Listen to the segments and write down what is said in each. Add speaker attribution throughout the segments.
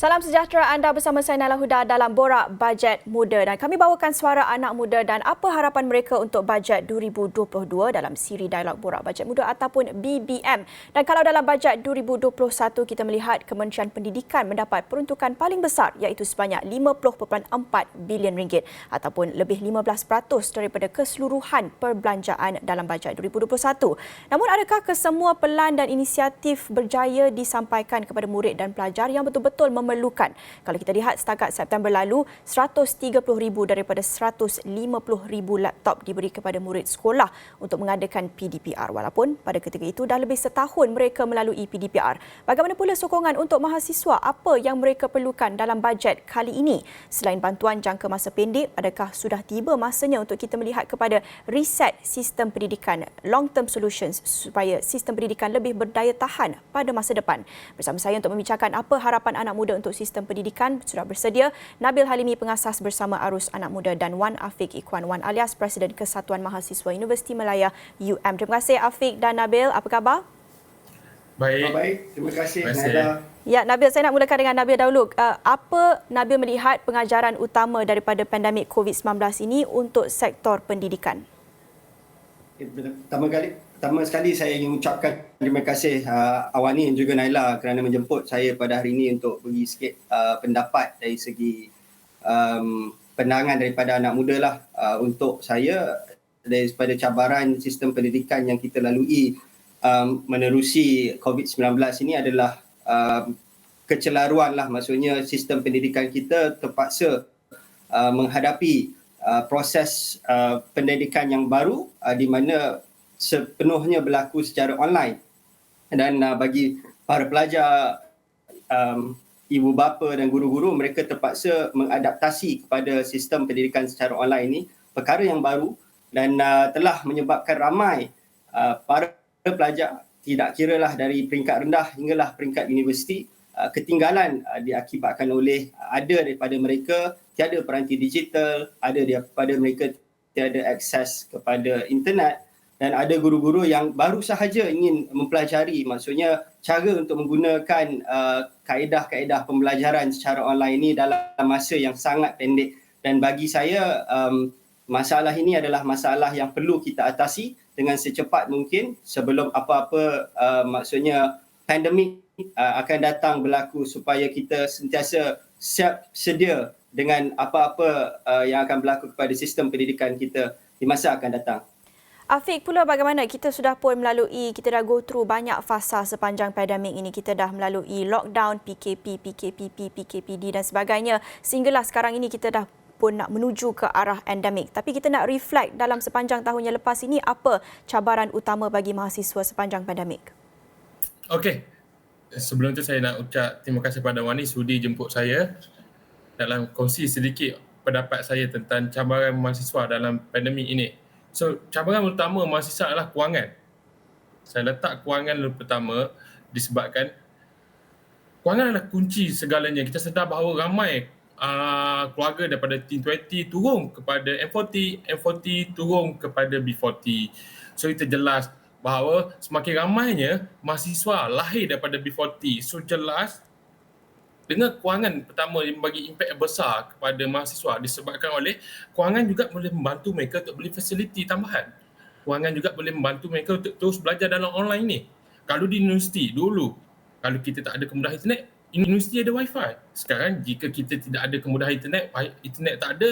Speaker 1: Salam sejahtera, anda bersama saya Nala Huda dalam Borak Bajet Muda dan kami bawakan suara anak muda dan apa harapan mereka untuk bajet 2022 dalam siri dialog Borak Bajet Muda ataupun BBM. Dan kalau dalam bajet 2021 kita melihat Kementerian Pendidikan mendapat peruntukan paling besar iaitu sebanyak 50.4 bilion ringgit ataupun lebih 15% daripada keseluruhan perbelanjaan dalam bajet 2021. Namun adakah kesemua pelan dan inisiatif berjaya disampaikan kepada murid dan pelajar yang betul-betul memerlukan? Kalau kita lihat setakat September lalu, 130,000 daripada 150,000 laptop diberi kepada murid sekolah untuk mengadakan PDPR. Walaupun pada ketika itu dah lebih setahun mereka melalui PDPR. Bagaimana pula sokongan untuk mahasiswa? Apa yang mereka perlukan dalam bajet kali ini? Selain bantuan jangka masa pendek, adakah sudah tiba masanya untuk kita melihat kepada reset sistem pendidikan, long term solutions supaya sistem pendidikan lebih berdaya tahan pada masa depan? Bersama saya untuk membicarakan apa harapan anak muda untuk sistem pendidikan sudah bersedia Nabil Halimi, pengasas bersama Arus Anak Muda, dan Wan Afiq Ikhwan Wan alias Presiden Kesatuan Mahasiswa Universiti Malaya UM. Terima kasih Afiq dan Nabil. Apa khabar?
Speaker 2: Baik. Terima kasih Nada.
Speaker 1: Ya, Nabil, saya nak mulakan dengan Nabil dahulu. Apa Nabil melihat pengajaran utama daripada pandemik COVID-19 ini untuk sektor pendidikan?
Speaker 2: Pertama sekali saya ingin ucapkan terima kasih Awani dan juga Naila kerana menjemput saya pada hari ini untuk bagi sikit pendapat dari segi pandangan daripada anak muda lah. Untuk saya, daripada cabaran sistem pendidikan yang kita lalui menerusi COVID-19 ini adalah kecelaruan lah. Maksudnya sistem pendidikan kita terpaksa menghadapi proses pendidikan yang baru di mana sepenuhnya berlaku secara online, dan bagi para pelajar, ibu bapa dan guru-guru, mereka terpaksa mengadaptasi kepada sistem pendidikan secara online ini, perkara yang baru dan telah menyebabkan ramai para pelajar, tidak kiralah dari peringkat rendah hinggalah peringkat universiti, ketinggalan diakibatkan oleh ada daripada mereka tiada peranti digital, ada daripada mereka tiada akses kepada internet, dan ada guru-guru yang baru sahaja ingin mempelajari, maksudnya cara untuk menggunakan kaedah-kaedah pembelajaran secara online ini dalam masa yang sangat pendek. Dan bagi saya, masalah ini adalah masalah yang perlu kita atasi dengan secepat mungkin sebelum apa-apa maksudnya pandemik akan datang berlaku, supaya kita sentiasa siap sedia dengan apa-apa yang akan berlaku kepada sistem pendidikan kita di masa akan datang.
Speaker 1: Afiq, pula bagaimana? Kita dah go through banyak fasa sepanjang pandemik ini. Kita dah melalui lockdown, PKP, PKPP, PKPD dan sebagainya. Sehinggalah sekarang ini kita dah pun nak menuju ke arah endemik. Tapi kita nak reflect dalam sepanjang tahun yang lepas ini, apa cabaran utama bagi mahasiswa sepanjang pandemik?
Speaker 3: Okey. Sebelum tu saya nak ucap terima kasih kepada Wani sudi jemput saya dalam kongsi sedikit pendapat saya tentang cabaran mahasiswa dalam pandemik ini. So, cabaran utama mahasiswa adalah kewangan. Saya letak kewangan dulu pertama disebabkan kewangan adalah kunci segalanya. Kita sedar bahawa ramai keluarga daripada T20 turun kepada M40, M40 turun kepada B40. So, itu jelas bahawa semakin ramainya mahasiswa lahir daripada B40. So, jelas dengan kewangan pertama yang bagi impak besar kepada mahasiswa disebabkan oleh kewangan juga boleh membantu mereka untuk beli fasiliti tambahan. Kewangan juga boleh membantu mereka untuk terus belajar dalam online ni. Kalau di universiti dulu, kalau kita tak ada kemudahan internet, universiti ada wifi. Sekarang jika kita tidak ada kemudahan internet tak ada,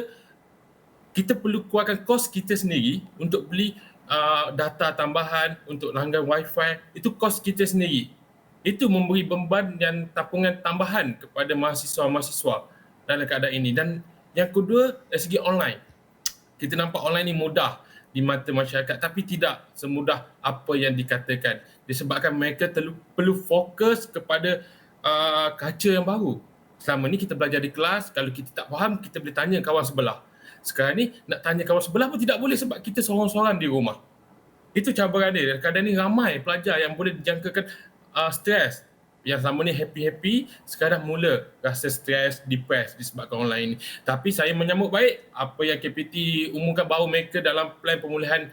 Speaker 3: kita perlu keluarkan kos kita sendiri untuk beli data tambahan, untuk langgan wifi, itu kos kita sendiri. Itu memberi beban dan tapungan tambahan kepada mahasiswa-mahasiswa dalam keadaan ini. Dan yang kedua, dari segi online. Kita nampak online ini mudah di mata masyarakat, tapi tidak semudah apa yang dikatakan. Disebabkan mereka perlu fokus kepada kaca yang baru. Selama ni kita belajar di kelas, kalau kita tak faham, kita boleh tanya kawan sebelah. Sekarang ni nak tanya kawan sebelah pun tidak boleh sebab kita seorang-seorang di rumah. Itu cabaran dia. Kadang ni ramai pelajar yang boleh dijangkakan stres. Yang selama ni happy-happy, sekarang mula rasa stres, depres disebabkan online ni. Tapi saya menyambut baik apa yang KPT umumkan bahawa mereka dalam plan pemulihan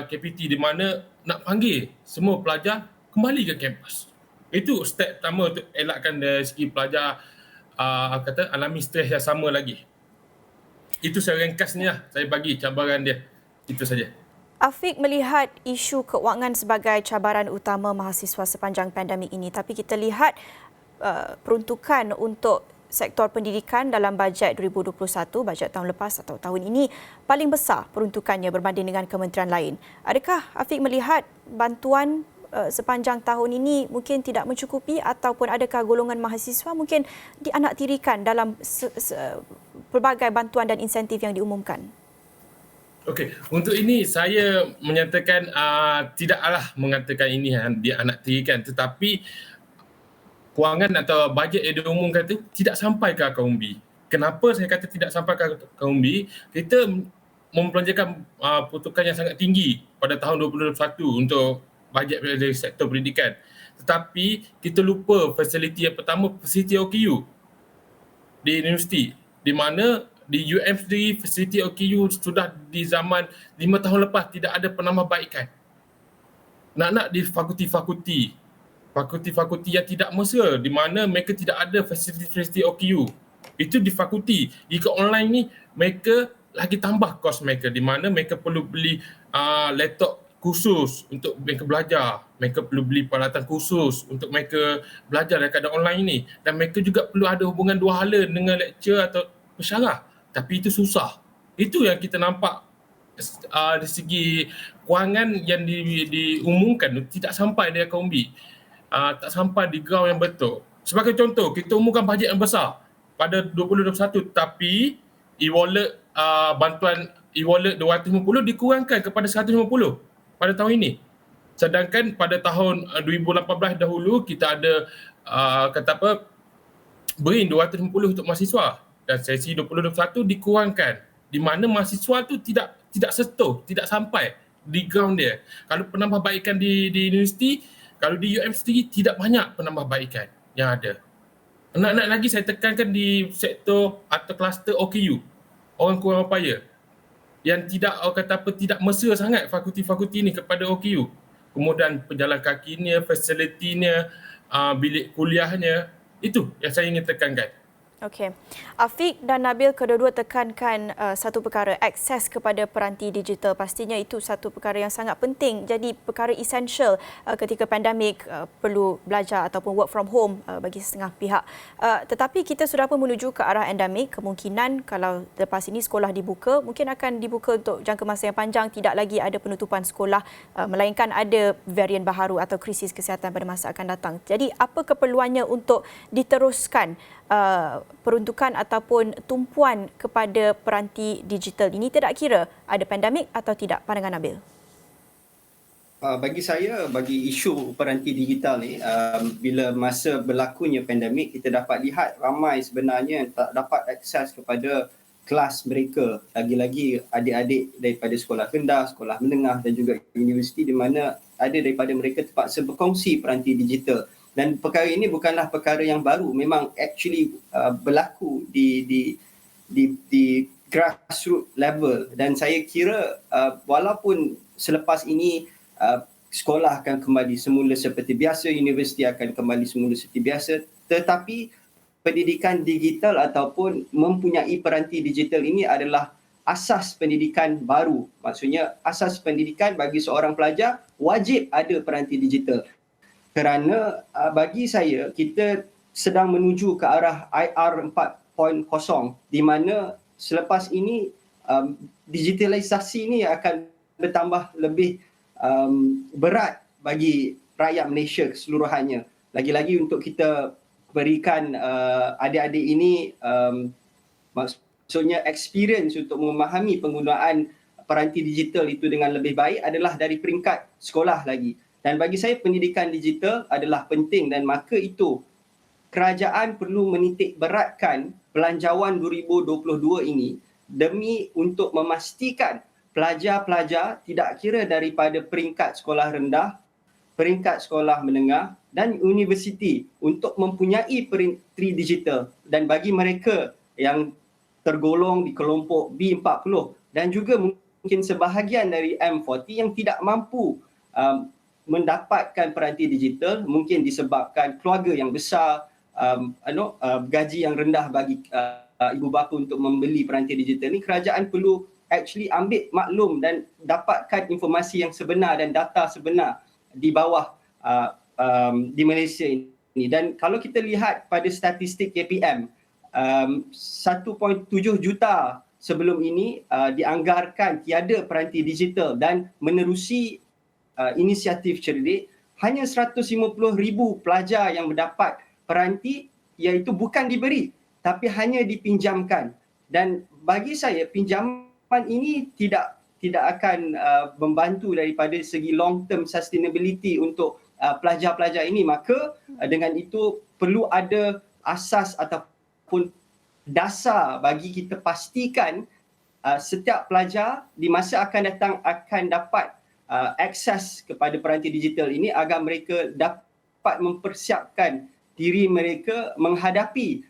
Speaker 3: KPT di mana nak panggil semua pelajar kembali ke kampus. Itu step pertama untuk elakkan dari segi pelajar alami stres yang sama lagi. Itu secara ringkasnya saya bagi cabaran dia. Itu saja.
Speaker 1: Afiq melihat isu kewangan sebagai cabaran utama mahasiswa sepanjang pandemik ini, tapi kita lihat peruntukan untuk sektor pendidikan dalam bajet 2021, bajet tahun lepas atau tahun ini paling besar peruntukannya berbanding dengan kementerian lain. Adakah Afiq melihat bantuan sepanjang tahun ini mungkin tidak mencukupi, ataupun adakah golongan mahasiswa mungkin dianaktirikan dalam pelbagai bantuan dan insentif yang diumumkan?
Speaker 3: Okey, untuk ini saya menyatakan tidaklah mengatakan ini yang dianaktirikan, tetapi kewangan atau bajet yang diumumkan itu tidak sampai ke akaunti. Kenapa saya kata tidak sampai ke akaunti? Kita membelanjakan peruntukan yang sangat tinggi pada tahun 2021 untuk bajet dari sektor pendidikan. Tetapi kita lupa fasiliti yang pertama, fasiliti OKU di universiti, di mana di UM sendiri fasiliti OKU sudah di zaman 5 tahun lepas tidak ada penambahbaikan. Nak-nak di fakulti-fakulti yang tidak mesra, di mana mereka tidak ada fasiliti OKU. Itu di fakulti. Jika online ni, mereka lagi tambah kos mereka, di mana mereka perlu beli laptop khusus untuk mereka belajar. Mereka perlu beli peralatan khusus untuk mereka belajar dalam keadaan online ini. Dan mereka juga perlu ada hubungan dua hala dengan lecturer atau pensyarah. Tapi itu susah. Itu yang kita nampak dari segi kewangan yang diumumkan tidak sampai di akaunti. Tak sampai di ground yang betul. Sebagai contoh, kita umumkan bajet yang besar pada 2021, tapi e-wallet, bantuan e-wallet 250 dikurangkan kepada 150 pada tahun ini. Sedangkan pada tahun 2018 dahulu kita ada BRIN 250 untuk mahasiswa, dan sesi 2021 dikurangkan, di mana mahasiswa tu tidak sentuh, tidak sampai di ground dia. Kalau penambahbaikan di universiti, kalau di UM sendiri tidak banyak penambahbaikan yang ada. Nak lagi saya tekankan di sektor atau kluster OKU, orang kurang upaya, yang tidak mesra sangat fakulti-fakulti ni kepada OKU. Kemudian penjalan kakinya, fasilitinya, bilik kuliahnya, itu yang saya ingin tekankan.
Speaker 1: Okey. Afiq dan Nabil kedua-dua tekankan satu perkara, akses kepada peranti digital. Pastinya itu satu perkara yang sangat penting. Jadi perkara essential ketika pandemik, perlu belajar ataupun work from home bagi setengah pihak. Tetapi kita sudah pun menuju ke arah endemik. Kemungkinan kalau lepas ini sekolah dibuka, mungkin akan dibuka untuk jangka masa yang panjang. Tidak lagi ada penutupan sekolah, melainkan ada varian baharu atau krisis kesihatan pada masa akan datang. Jadi apa keperluannya untuk diteruskan peruntukan ataupun tumpuan kepada peranti digital ini, tidak kira ada pandemik atau tidak? Pandangan Nabil.
Speaker 2: Bagi saya, bagi isu peranti digital ni, bila masa berlakunya pandemik, kita dapat lihat ramai sebenarnya yang tak dapat akses kepada kelas mereka, lagi-lagi adik-adik daripada sekolah rendah, sekolah menengah dan juga universiti, di mana ada daripada mereka terpaksa berkongsi peranti digital. Dan perkara ini bukanlah perkara yang baru, memang actually berlaku di grassroots level. Dan saya kira walaupun selepas ini sekolah akan kembali semula seperti biasa, universiti akan kembali semula seperti biasa, tetapi pendidikan digital ataupun mempunyai peranti digital ini adalah asas pendidikan baru. Maksudnya asas pendidikan bagi seorang pelajar wajib ada peranti digital. Kerana bagi saya, kita sedang menuju ke arah IR 4.0, di mana selepas ini digitalisasi ini akan bertambah lebih berat bagi rakyat Malaysia keseluruhannya. Lagi-lagi untuk kita berikan adik-adik ini maksudnya experience untuk memahami penggunaan peranti digital itu dengan lebih baik adalah dari peringkat sekolah lagi. Dan bagi saya pendidikan digital adalah penting, dan maka itu kerajaan perlu menitik beratkan belanjawan 2022 ini demi untuk memastikan pelajar-pelajar tidak kira daripada peringkat sekolah rendah, peringkat sekolah menengah dan universiti untuk mempunyai peranti digital. Dan bagi mereka yang tergolong di kelompok B40 dan juga mungkin sebahagian dari M40 yang tidak mampu mendapatkan peranti digital, mungkin disebabkan keluarga yang besar, gaji yang rendah bagi ibu bapa untuk membeli peranti digital ni, kerajaan perlu actually ambil maklum dan dapatkan informasi yang sebenar dan data sebenar di bawah di Malaysia ini. Dan kalau kita lihat pada statistik KPM, 1.7 juta sebelum ini dianggarkan tiada peranti digital, dan menerusi inisiatif cerdik, hanya 150,000 pelajar yang mendapat peranti, iaitu bukan diberi tapi hanya dipinjamkan. Dan bagi saya pinjaman ini tidak akan membantu daripada segi long term sustainability untuk pelajar-pelajar ini. Maka dengan itu perlu ada asas ataupun dasar bagi kita pastikan setiap pelajar di masa akan datang akan dapat akses kepada peranti digital ini, agar mereka dapat mempersiapkan diri mereka menghadapi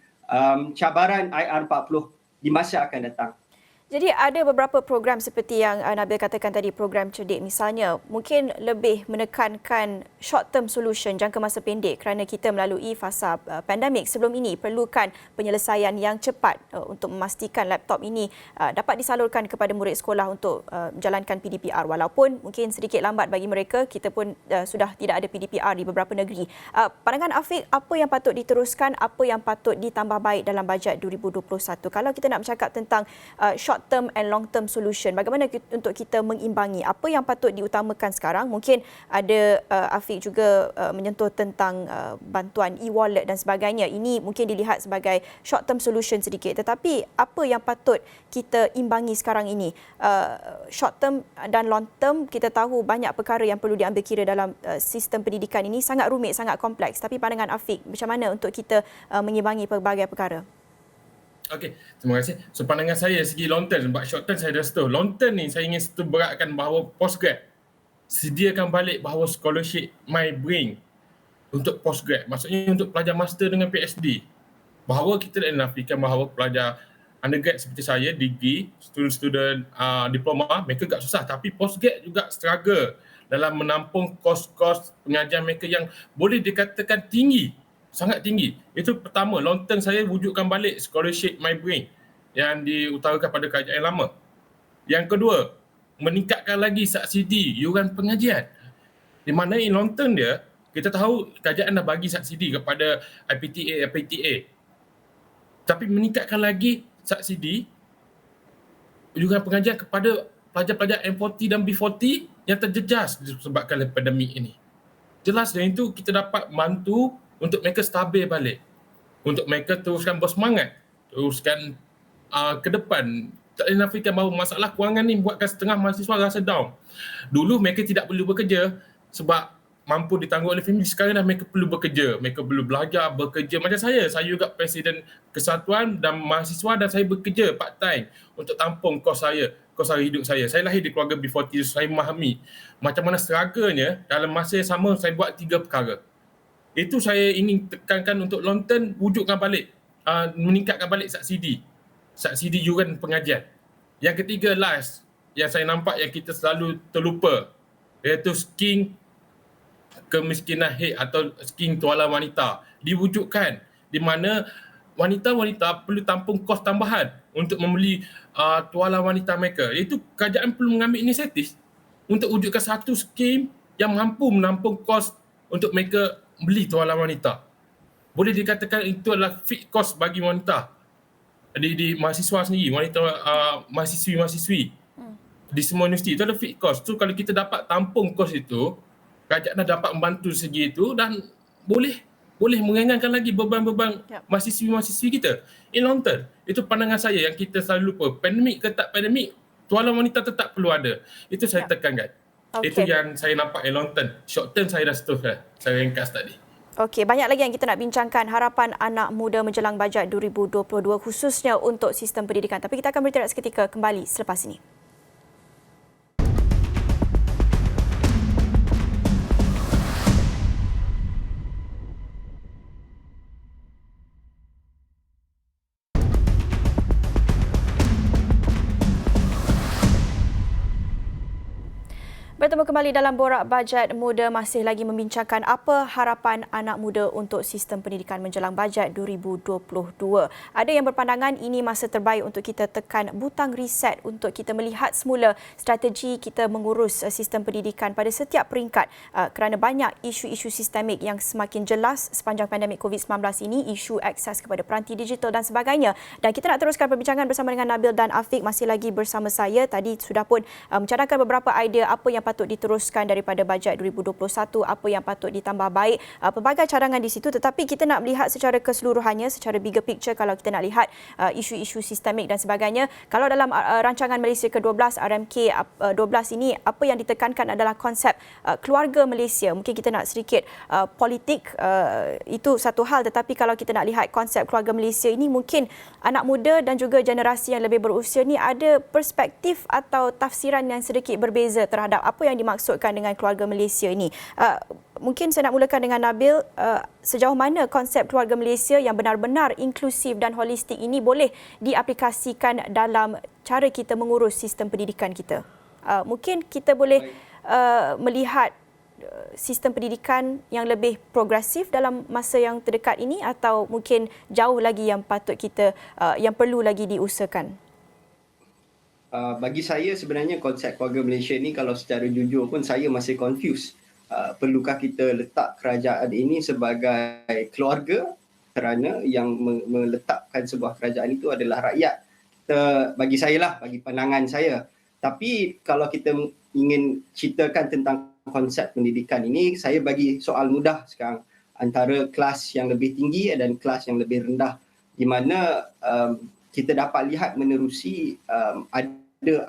Speaker 2: cabaran IR40 di masa akan datang.
Speaker 1: Jadi ada beberapa program seperti yang Nabil katakan tadi, program cerdik misalnya, mungkin lebih menekankan short term solution, jangka masa pendek, kerana kita melalui fasa pandemik sebelum ini perlukan penyelesaian yang cepat untuk memastikan laptop ini dapat disalurkan kepada murid sekolah untuk menjalankan PDPR. Walaupun mungkin sedikit lambat bagi mereka, kita pun sudah tidak ada PDPR di beberapa negeri. Pandangan Afiq, apa yang patut diteruskan, apa yang patut ditambah baik dalam bajet 2021? Kalau kita nak bercakap tentang short term and long term solution, bagaimana untuk kita mengimbangi apa yang patut diutamakan sekarang? Mungkin ada Afiq juga menyentuh tentang bantuan e-wallet dan sebagainya. Ini mungkin dilihat sebagai short term solution sedikit, tetapi apa yang patut kita imbangi sekarang ini? Short term dan long term, kita tahu banyak perkara yang perlu diambil kira dalam sistem pendidikan ini, sangat rumit, sangat kompleks. Tapi pandangan Afiq, macam mana untuk kita mengimbangi pelbagai perkara?
Speaker 3: Okey, terima kasih. So pandangan saya segi long term, sebab short term saya dah setuju. Long term ni saya ingin setuju beratkan bahawa postgrad sediakan balik bahawa scholarship MyBrain untuk postgrad. Maksudnya untuk pelajar master dengan PhD. Bahawa kita dah nafikan bahawa pelajar undergrad seperti saya, degree, student diploma, mereka agak susah. Tapi postgrad juga struggle dalam menampung kos-kos pengajian mereka yang boleh dikatakan tinggi. Sangat tinggi. Itu pertama, long term saya wujudkan balik scholarship MyBrain yang diutarakan pada kerajaan yang lama. Yang kedua, meningkatkan lagi subsidi yuran pengajian. Di mana in long term dia, kita tahu kerajaan dah bagi subsidi kepada IPTA. Tapi meningkatkan lagi subsidi yuran pengajian kepada pelajar-pelajar M40 dan B40 yang terjejas disebabkan pandemik ini. Jelas dengan itu kita dapat bantu untuk mereka stabil balik, untuk mereka teruskan bersemangat, teruskan ke depan. Tak boleh nafikan bahawa masalah kewangan ni buatkan setengah mahasiswa rasa down. Dulu mereka tidak perlu bekerja sebab mampu ditanggung oleh family. Sekarang dah mereka perlu bekerja, mereka perlu belajar, bekerja. Macam saya juga presiden kesatuan dan mahasiswa, dan saya bekerja part time untuk tampung kos hari hidup saya. Saya lahir di keluarga B40, saya memahami macam mana struggle-nya. Dalam masa yang sama saya buat 3 perkara. Itu saya ingin tekankan untuk long term, wujudkan balik, meningkatkan balik subsidi yuran pengajian. Yang ketiga, last, yang saya nampak yang kita selalu terlupa, iaitu skim kemiskinan hek atau skim tuala wanita. Diwujudkan di mana wanita-wanita perlu tampung kos tambahan untuk membeli tuala wanita mereka. Iaitu kerajaan perlu mengambil inisiatif untuk wujudkan satu skim yang mampu menampung kos untuk mereka beli tuala wanita. Boleh dikatakan itu adalah fixed cost bagi wanita di mahasiswa sendiri, wanita mahasiswi-mahasiswi di semua universiti. Itu adalah fixed cost. So kalau kita dapat tampung kos itu, kerajaan dah dapat membantu segi itu, dan boleh meringankan lagi beban-beban mahasiswi-mahasiswi kita. In long term, itu pandangan saya yang kita selalu lupa. Pandemik ke tak pandemik, tuala wanita tetap perlu ada. Itu saya tekankan. Okay. Itu yang saya nampak yang long term. Short term saya dah setuju. Saya ringkas tadi.
Speaker 1: Okey, banyak lagi yang kita nak bincangkan, harapan anak muda menjelang bajet 2022 khususnya untuk sistem pendidikan. Tapi kita akan bertindak seketika, kembali selepas ini. Bertemu bertemu kembali dalam Borak Bajet Muda, masih lagi membincangkan apa harapan anak muda untuk sistem pendidikan menjelang bajet 2022. Ada yang berpandangan ini masa terbaik untuk kita tekan butang reset untuk kita melihat semula strategi kita mengurus sistem pendidikan pada setiap peringkat kerana banyak isu-isu sistemik yang semakin jelas sepanjang pandemik COVID-19 ini, isu akses kepada peranti digital dan sebagainya. Dan kita nak teruskan perbincangan bersama dengan Nabil dan Afiq, masih lagi bersama saya. Tadi sudah pun mencadangkan beberapa idea apa yang patut diteruskan daripada bajet 2021, apa yang patut ditambah baik, pelbagai cadangan di situ, tetapi kita nak melihat secara keseluruhannya, secara bigger picture. Kalau kita nak lihat isu-isu sistemik dan sebagainya, kalau dalam rancangan Malaysia ke-12 RMK 12 ini, apa yang ditekankan adalah konsep keluarga Malaysia. Mungkin kita nak sedikit politik, itu satu hal, tetapi kalau kita nak lihat konsep keluarga Malaysia ini, mungkin anak muda dan juga generasi yang lebih berusia ni ada perspektif atau tafsiran yang sedikit berbeza terhadap apa yang dimaksudkan dengan keluarga Malaysia ini. Mungkin saya nak mulakan dengan Nabil. Sejauh mana konsep keluarga Malaysia yang benar-benar inklusif dan holistik ini boleh diaplikasikan dalam cara kita mengurus sistem pendidikan kita? Mungkin kita boleh melihat sistem pendidikan yang lebih progresif dalam masa yang terdekat ini, atau mungkin jauh lagi yang patut kita, yang perlu lagi diusahakan?
Speaker 2: Bagi saya sebenarnya konsep keluarga Malaysia ni, kalau secara jujur pun saya masih confused. Perlukah kita letak kerajaan ini sebagai keluarga kerana yang meletakkan sebuah kerajaan itu adalah rakyat? Bagi saya lah, bagi pandangan saya. Tapi kalau kita ingin ceritakan tentang konsep pendidikan ini, saya bagi soal mudah sekarang antara kelas yang lebih tinggi dan kelas yang lebih rendah, di mana kita dapat lihat menerusi ada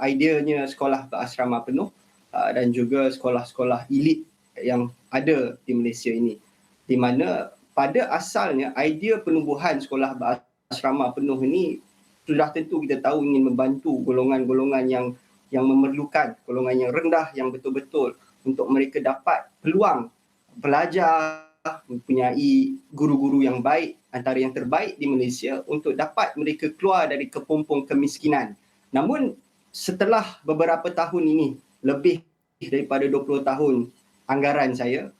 Speaker 2: ideanya sekolah berasrama penuh dan juga sekolah-sekolah elit yang ada di Malaysia ini, di mana pada asalnya idea penubuhan sekolah berasrama penuh ini sudah tentu kita tahu ingin membantu golongan-golongan yang memerlukan, golongan yang rendah yang betul-betul untuk mereka dapat peluang belajar, mempunyai guru-guru yang baik, antara yang terbaik di Malaysia, untuk dapat mereka keluar dari kepompong kemiskinan. Namun setelah beberapa tahun ini, lebih daripada 20 tahun anggaran saya,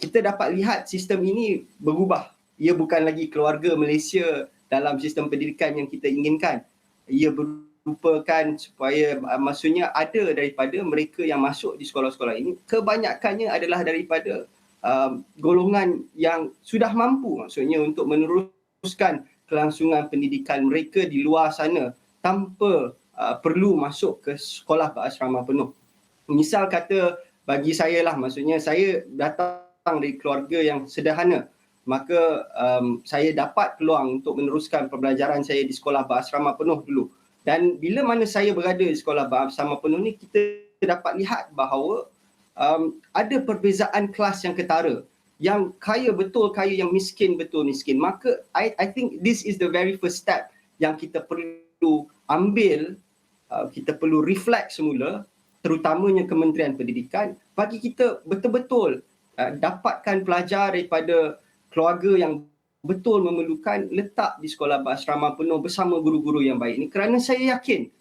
Speaker 2: kita dapat lihat sistem ini berubah. Ia bukan lagi keluarga Malaysia dalam sistem pendidikan yang kita inginkan. Ia merupakan supaya maksudnya ada daripada mereka yang masuk di sekolah-sekolah ini, kebanyakannya adalah daripada golongan yang sudah mampu, maksudnya untuk meneruskan kelangsungan pendidikan mereka di luar sana tanpa perlu masuk ke sekolah berasrama penuh. Misal kata bagi saya lah, maksudnya saya datang dari keluarga yang sederhana, maka saya dapat peluang untuk meneruskan pembelajaran saya di sekolah berasrama penuh dulu. Dan bila mana saya berada di sekolah berasrama penuh ni, kita dapat lihat bahawa ada perbezaan kelas yang ketara. Yang kaya betul kaya, yang miskin betul miskin. Maka I think this is the very first step yang kita perlu ambil, kita perlu reflect semula, terutamanya Kementerian Pendidikan, bagi kita betul-betul dapatkan pelajar daripada keluarga yang betul memerlukan, letak di sekolah berasrama penuh bersama guru-guru yang baik ini, kerana saya yakin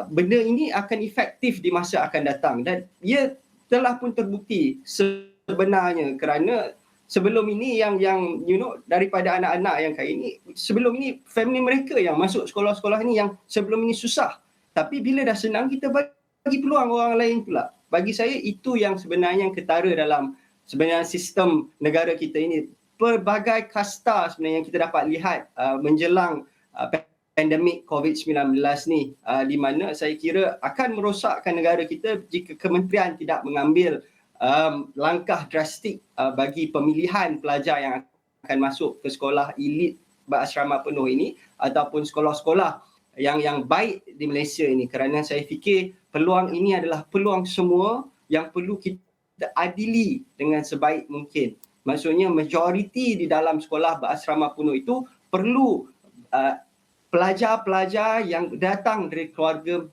Speaker 2: benda ini akan efektif di masa akan datang, dan ia telah pun terbukti sebenarnya, kerana sebelum ini yang daripada anak-anak yang kaya ini, sebelum ini family mereka yang masuk sekolah-sekolah ini yang sebelum ini susah, tapi bila dah senang kita bagi peluang orang lain pula. Bagi saya itu yang sebenarnya yang ketara dalam sebenarnya sistem negara kita ini. Pelbagai kasta sebenarnya yang kita dapat lihat menjelang pandemik COVID-19 ni, di mana saya kira akan merosakkan negara kita jika kementerian tidak mengambil langkah drastik bagi pemilihan pelajar yang akan masuk ke sekolah elit berasrama penuh ini ataupun sekolah-sekolah yang baik di Malaysia ini, kerana saya fikir peluang ini adalah peluang semua yang perlu kita adili dengan sebaik mungkin. Maksudnya majoriti di dalam sekolah berasrama penuh itu perlu pelajar-pelajar yang datang dari keluarga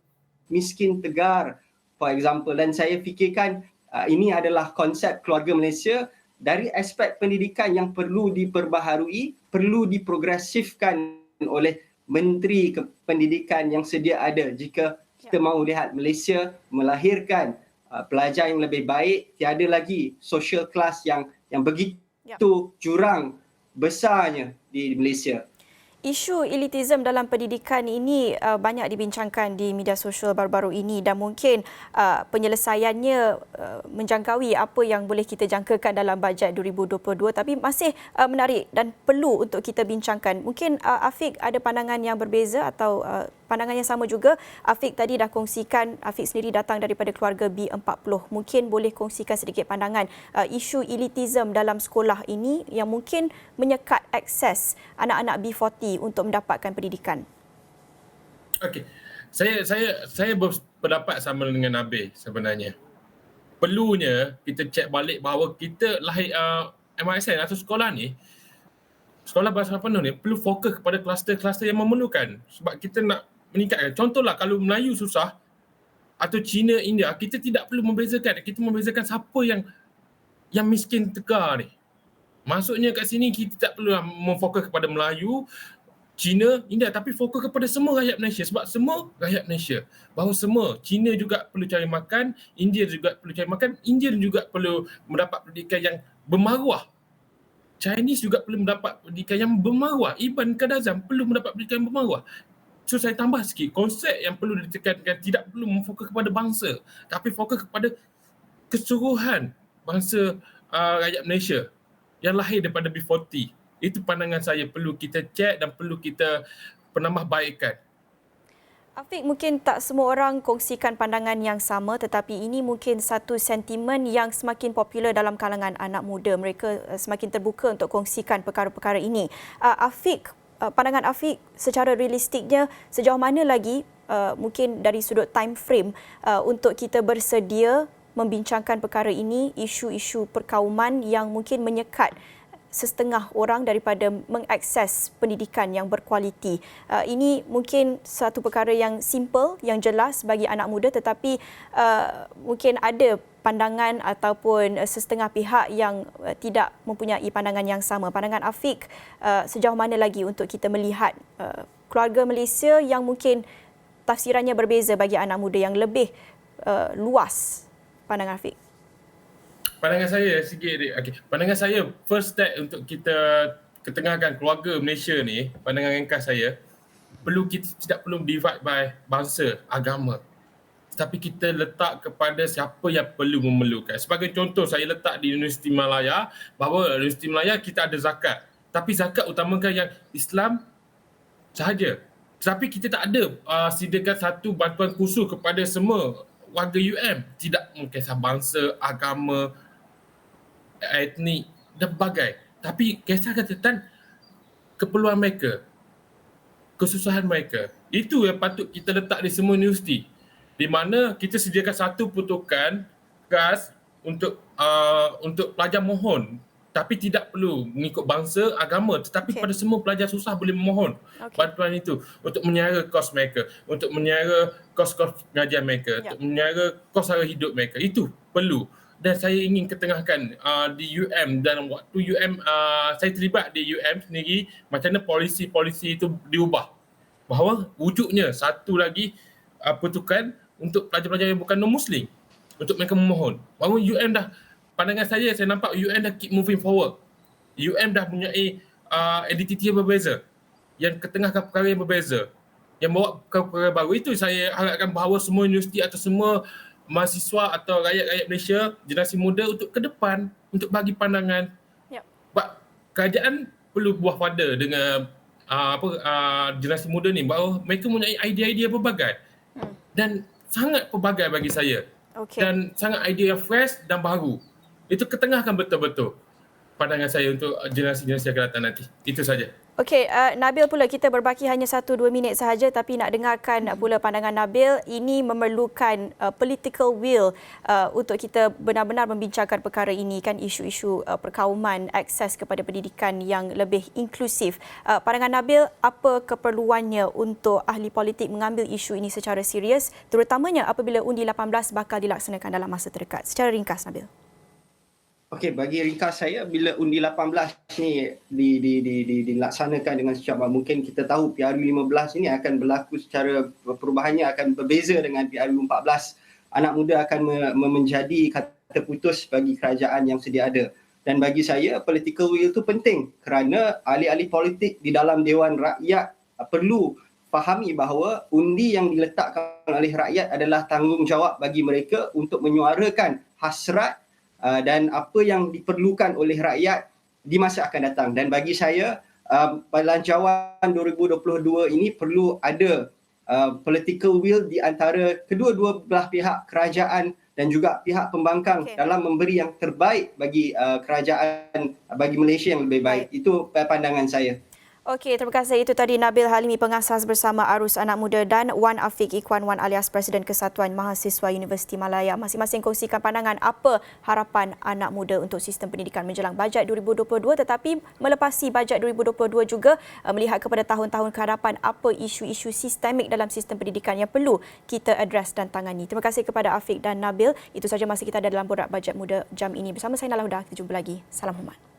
Speaker 2: miskin tegar, for example. Dan saya fikirkan ini adalah konsep keluarga Malaysia dari aspek pendidikan yang perlu diperbaharui, perlu diprogresifkan oleh Menteri Pendidikan yang sedia ada jika kita mahu lihat Malaysia melahirkan pelajar yang lebih baik, tiada lagi social class yang begitu
Speaker 1: Ya.
Speaker 2: jurang besarnya di Malaysia.
Speaker 1: Isu elitism dalam pendidikan ini banyak dibincangkan di media sosial baru-baru ini dan mungkin penyelesaiannya menjangkaui apa yang boleh kita jangkakan dalam bajet 2022, tapi masih menarik dan perlu untuk kita bincangkan. Mungkin Afiq ada pandangan yang berbeza atau pandangan yang sama juga. Afiq tadi dah kongsikan, Afiq sendiri datang daripada keluarga B40. Mungkin boleh kongsikan sedikit pandangan isu elitism dalam sekolah ini yang mungkin menyekat akses anak-anak B40 untuk mendapatkan pendidikan.
Speaker 3: Okey. Saya berpendapat sama dengan Nabil sebenarnya. Perlunya kita cek balik bahawa kita lahir MRSN atau sekolah ni, sekolah bahasa penuh ni perlu fokus kepada kluster-kluster yang memerlukan. Sebab kita nak meningkatkan. Contohlah kalau Melayu susah atau Cina, India, kita tidak perlu membezakan. Kita membezakan siapa yang miskin tegar ni. Maksudnya kat sini kita tak perlu memfokus kepada Melayu, Cina, India, tapi fokus kepada semua rakyat Malaysia. Sebab semua rakyat Malaysia. Bahawa semua, Cina juga perlu cari makan, India juga perlu cari makan, Indian juga perlu mendapat pendidikan yang bermaruah. Chinese juga perlu mendapat pendidikan yang bermaruah. Ibn Kadazan perlu mendapat pendidikan yang bermaruah. So saya tambah sikit, konsep yang perlu ditekankan tidak perlu memfokus kepada bangsa, tapi fokus kepada keseluruhan bangsa rakyat Malaysia yang lahir daripada B40. Itu pandangan saya, perlu kita cek dan perlu kita penambahbaikan.
Speaker 1: Afiq, mungkin tak semua orang kongsikan pandangan yang sama, tetapi ini mungkin satu sentimen yang semakin popular dalam kalangan anak muda. Mereka semakin terbuka untuk kongsikan perkara-perkara ini. Afiq, pandangan Afiq secara realistiknya sejauh mana lagi mungkin dari sudut time frame untuk kita bersedia membincangkan perkara ini, isu-isu perkauman yang mungkin menyekat setengah orang daripada mengakses pendidikan yang berkualiti. Ini mungkin satu perkara yang simple, yang jelas bagi anak muda, tetapi mungkin ada pandangan ataupun setengah pihak yang tidak mempunyai pandangan yang sama. Pandangan Afiq sejauh mana lagi untuk kita melihat keluarga Malaysia yang mungkin tafsirannya berbeza bagi anak muda yang lebih luas? Pandangan Afiq.
Speaker 3: Pandangan saya sikit, okay. Pandangan saya, first step untuk kita ketengahkan keluarga Malaysia ni, pandangan ringkas saya, kita tidak perlu divide by bangsa, agama. Tapi kita letak kepada siapa yang perlu memerlukan. Sebagai contoh, saya letak di Universiti Malaya, bahawa Universiti Malaya kita ada zakat. Tapi zakat utamakan yang Islam sahaja. Tetapi kita tak ada sediakan satu bantuan khusus kepada semua warga UM. Tidak mengisah bangsa, agama, etnik dan berbagai. Tapi kisahkan tentang keperluan mereka, kesusahan mereka. Itu yang patut kita letak di semua universiti. Di mana kita sediakan satu peruntukan khas untuk pelajar mohon. Tapi tidak perlu mengikut bangsa, agama. Tetapi pada semua pelajar susah boleh memohon bantuan itu. Untuk menyara kos mereka. Untuk menyara kos-kos pengajian mereka. Untuk menyara kos sara hidup mereka. Itu perlu. Dan saya ingin ketengahkan di UM, dalam waktu UM, saya terlibat di UM sendiri, macam mana polisi-polisi itu diubah. Bahawa wujudnya satu lagi peruntukan untuk pelajar-pelajar yang bukan non-Muslim. Untuk mereka memohon. Bahawa UM dah, pandangan saya nampak UM dah keep moving forward. UM dah mempunyai identiti yang berbeza. Yang ketengahkan perkara yang berbeza. Yang bawa perkara baru. Itu saya harapkan bahawa semua universiti atau semua mahasiswa atau rakyat-rakyat Malaysia, generasi muda untuk ke depan, untuk bagi pandangan. Sebab kerajaan perlu buah pada dengan generasi muda ni, bahawa mereka mempunyai idea-idea berbagai. Dan sangat pelbagai bagi saya. Dan sangat idea yang fresh dan baru. Itu ketengahkan betul-betul pandangan saya untuk generasi-generasi yang akan datang nanti. Itu saja.
Speaker 1: Okey, Nabil pula, kita berbaki hanya 1-2 minit sahaja, tapi nak dengarkan pula pandangan Nabil. Ini memerlukan political will untuk kita benar-benar membincangkan perkara ini, kan, isu-isu perkauman, akses kepada pendidikan yang lebih inklusif. Pandangan Nabil, apa keperluannya untuk ahli politik mengambil isu ini secara serius, terutamanya apabila undi 18 bakal dilaksanakan dalam masa terdekat? Secara ringkas, Nabil.
Speaker 2: Okey, bagi ringkas saya, bila undi 18 ni dilaksanakan dengan secara, mungkin kita tahu PRU 15 ini akan berlaku secara perubahannya akan berbeza dengan PRU 14 anak muda akan menjadi kata putus bagi kerajaan yang sedia ada. Dan bagi saya, political will itu penting kerana ahli-ahli politik di dalam Dewan Rakyat perlu fahami bahawa undi yang diletakkan oleh rakyat adalah tanggungjawab bagi mereka untuk menyuarakan hasrat dan apa yang diperlukan oleh rakyat di masa akan datang. Dan bagi saya, belanjawan 2022 ini perlu ada political will di antara kedua-dua belah pihak, kerajaan dan juga pihak pembangkang dalam memberi yang terbaik bagi kerajaan, bagi Malaysia yang lebih baik. Itu pandangan saya.
Speaker 1: Okey, terima kasih. Itu tadi Nabil Halimi, pengasas bersama Arus Anak Muda, dan Wan Afiq Ikhwan Wan alias Presiden Kesatuan Mahasiswa Universiti Malaya. Masing-masing kongsikan pandangan apa harapan anak muda untuk sistem pendidikan menjelang bajet 2022, tetapi melepasi bajet 2022 juga melihat kepada tahun-tahun ke hadapan apa isu-isu sistemik dalam sistem pendidikan yang perlu kita address dan tangani. Terima kasih kepada Afiq dan Nabil. Itu saja masa kita ada dalam Borak Bajet Muda jam ini. Bersama saya Nala Huda. Kita jumpa lagi. Salam hormat.